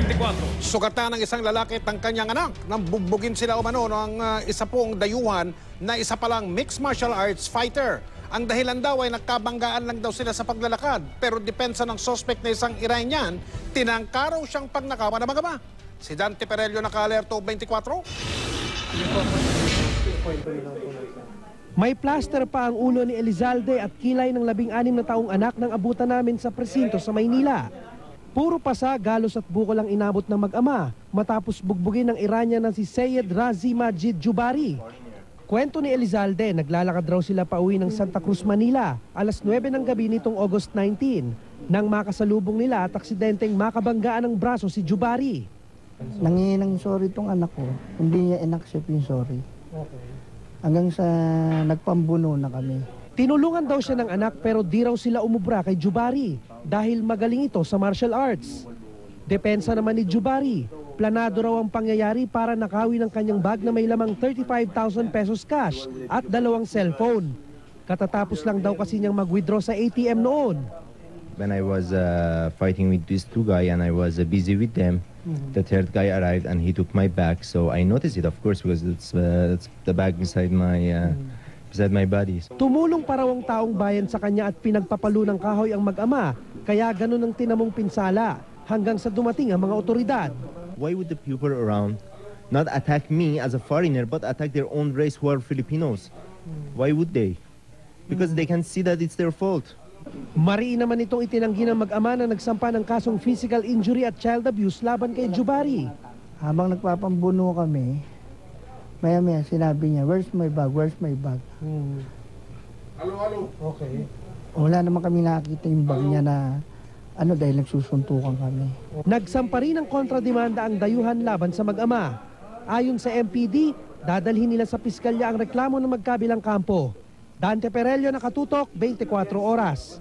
24. Sugatan ng isang lalaki at ng kanyang anak nang bugbugin sila umano ng isa pong dayuhan na isa palang mixed martial arts fighter. Ang dahilan daw ay nagkabanggaan lang daw sila sa paglalakad, pero depensa ng suspect na isang Iranian, tinangkaraw siyang pagnakawan ng mga ama. Si Dante Perello, naka-alerto 24. May plaster pa ang ulo ni Elizalde at kilay ng 16 na taong anak ng abutan namin sa presinto sa Maynila. Puro pasa, galos at bukol ang inabot ng mag-ama matapos bugbugin ng Iranian na si Seyed Razi Majid Jubari. Kwento ni Elizalde, naglalakad raw sila pauwi ng Santa Cruz, Manila, alas 9 ng gabi nitong August 19, nang makasalubong nila at aksidenteng makabanggaan ng braso si Jubari. Nangingi ng sorry itong anak ko, hindi niya in-accept yung sorry. Hanggang sa nagpambuno na kami. Tinulungan daw siya ng anak pero di raw sila umubra kay Jubari dahil magaling ito sa martial arts. Depensa naman ni Jubari, planado raw ang pangyayari para nakawi ng kanyang bag na may lamang 35,000 pesos cash at 2 cellphone. Katatapos lang daw kasi niyang mag-withdraw sa ATM noon. When I was fighting with these two guys and I was busy with them, the third guy arrived and he took my bag. So I noticed it, of course, because it's the bag beside my body. Tumulong pa raw ang taong bayan sa kanya at pinagpapalo ng kahoy ang mag-ama, kaya ganun ang tinamong pinsala hanggang sa dumating ang mga otoridad. Why would the people around not attack me as a foreigner but attack their own race who are Filipinos? Why would they? Because they can see that it's their fault. Mariin naman itong itinanggi ng mag-ama na nagsampa ng kasong physical injury at child abuse laban kay Jubari. Habang nagpapambuno kami, maya-maya sinabi niya, where's my bag, where's my bag? Halo. Okay. Wala naman kami nakakita yung bag niya na dahil nagsusuntukan kami. Nagsampa rin ng kontrademanda ang dayuhan laban sa mag-ama. Ayon sa MPD, dadalhin nila sa piskalya ang reklamo ng magkabilang kampo. Dante Perello, nakatutok, 24 oras.